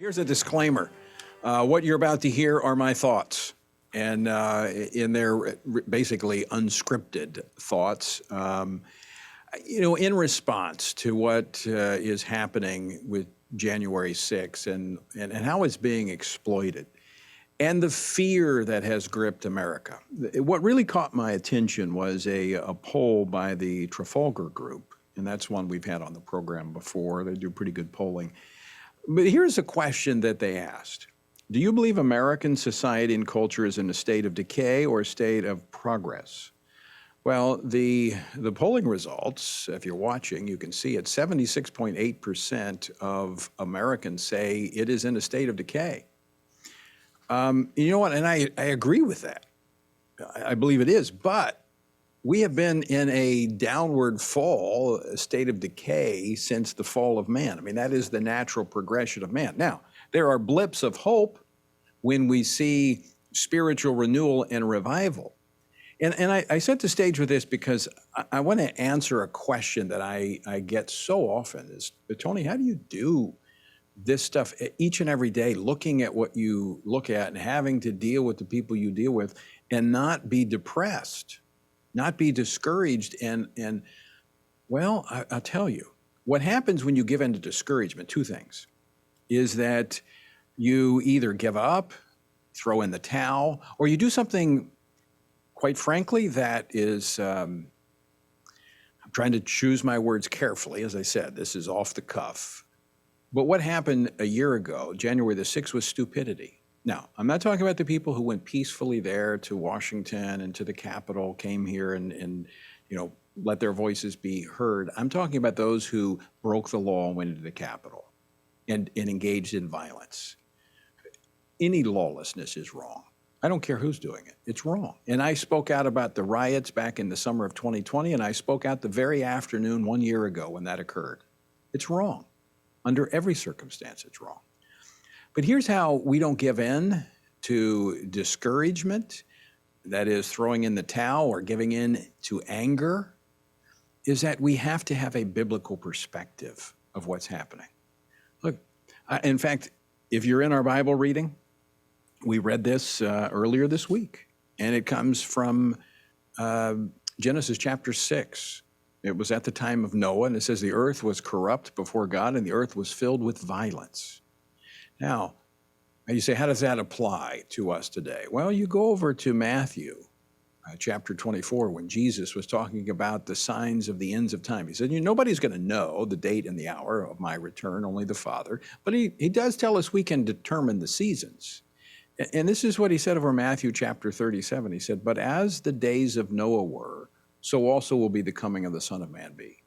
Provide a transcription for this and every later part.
Here's a disclaimer. What you're about to hear are my thoughts, and in their basically unscripted thoughts. In response to what is happening with January 6th and how it's being exploited, and the fear that has gripped America. What really caught my attention was a poll by the Trafalgar Group, and that's one we've had on the program before. They do pretty good polling. But here's a question that they asked. Do you believe American society and culture is in a state of decay or a state of progress? Well, the polling results, if you're watching, you can see it, 76.8% of Americans say it is in a state of decay. You know what, and I agree with that. I believe it is, but we have been in a downward fall, a state of decay since the fall of man. I mean, that is the natural progression of man. Now, there are blips of hope when we see spiritual renewal and revival. And I set the stage with this because I want to answer a question that I get so often is, Tony, how do you do this stuff each and every day, looking at what you look at and having to deal with the people you deal with and not be depressed, not be discouraged? And well, I'll tell you, what happens when you give in to discouragement, two things, is that you either give up, throw in the towel, or you do something, quite frankly, that is, I'm trying to choose my words carefully. As I said, this is off the cuff. But what happened a year ago, January the 6th, was stupidity. Now, I'm not talking about the people who went peacefully there to Washington and to the Capitol, came here and let their voices be heard. I'm talking about those who broke the law and went into the Capitol and engaged in violence. Any lawlessness is wrong. I don't care who's doing it. It's wrong. And I spoke out about the riots back in the summer of 2020, and I spoke out the very afternoon 1 year ago when that occurred. It's wrong. Under every circumstance, it's wrong. But here's how we don't give in to discouragement, that is throwing in the towel or giving in to anger, is that we have to have a biblical perspective of what's happening. Look, in fact, if you're in our Bible reading, we read this earlier this week, and it comes from Genesis chapter 6. It was at the time of Noah, and it says the earth was corrupt before God, and the earth was filled with violence. Now, you say, how does that apply to us today? Well, you go over to Matthew chapter 24, when Jesus was talking about the signs of the ends of time. He said, nobody's going to know the date and the hour of my return, only the Father. But he does tell us we can determine the seasons. And this is what he said over Matthew chapter 37. He said, but as the days of Noah were, so also will be the coming of the Son of Man be.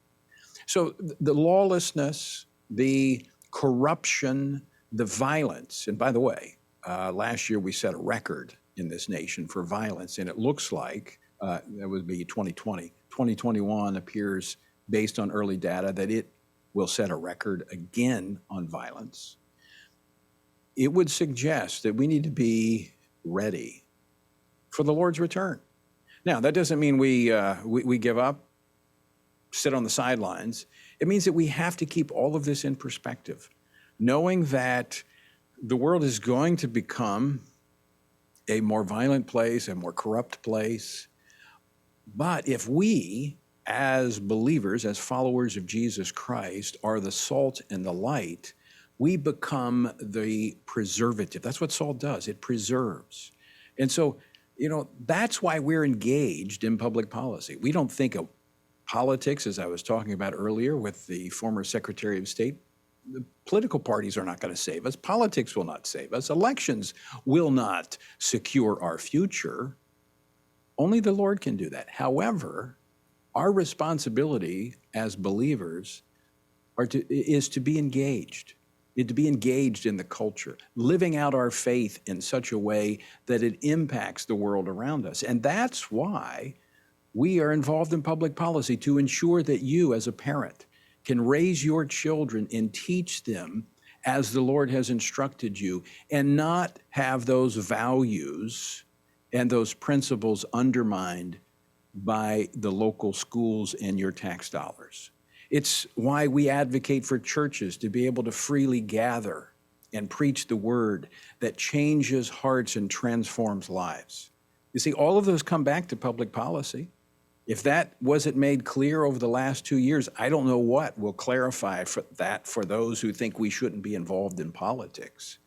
So the lawlessness, the corruption, the violence, and by the way, last year we set a record in this nation for violence, and it looks like, that would be 2020. 2021 appears, based on early data, that it will set a record again on violence. It would suggest that we need to be ready for the Lord's return. Now, that doesn't mean we give up, sit on the sidelines. It means that we have to keep all of this in perspective, knowing that the world is going to become a more violent place, a more corrupt place. But if we, as believers, as followers of Jesus Christ, are the salt and the light, we become the preservative. That's what salt does. It preserves. And so, that's why we're engaged in public policy. We don't think of politics, as I was talking about earlier with the former Secretary of State. The political parties are not going to save us. Politics will not save us. Elections will not secure our future. Only the Lord can do that. However, our responsibility as believers is to be engaged. To be engaged in the culture, living out our faith in such a way that it impacts the world around us. And that's why we are involved in public policy, to ensure that you, as a parent, can raise your children and teach them as the Lord has instructed you, and not have those values and those principles undermined by the local schools and your tax dollars. It's why we advocate for churches to be able to freely gather and preach the word that changes hearts and transforms lives. You see, all of those come back to public policy. If that wasn't made clear over the last 2 years, I don't know what will clarify that for those who think we shouldn't be involved in politics.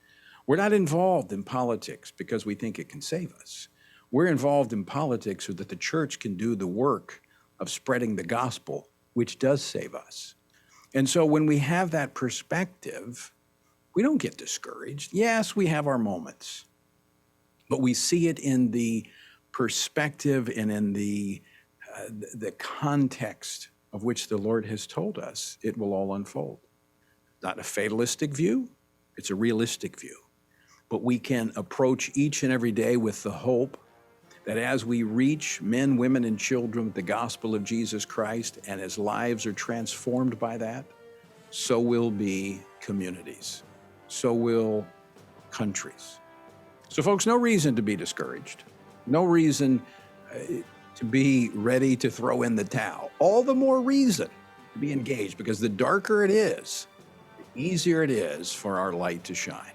We're not involved in politics because we think it can save us. We're involved in politics so that the church can do the work of spreading the gospel, which does save us. And so when we have that perspective, we don't get discouraged. Yes, we have our moments, but we see it in the perspective and in the context of which the Lord has told us it will all unfold. Not a fatalistic view, it's a realistic view. But we can approach each and every day with the hope that as we reach men, women, and children with the gospel of Jesus Christ, and as lives are transformed by that, so will be communities. So will countries. So folks, no reason to be discouraged. No reason to be ready to throw in the towel. All the more reason to be engaged, because the darker it is, the easier it is for our light to shine.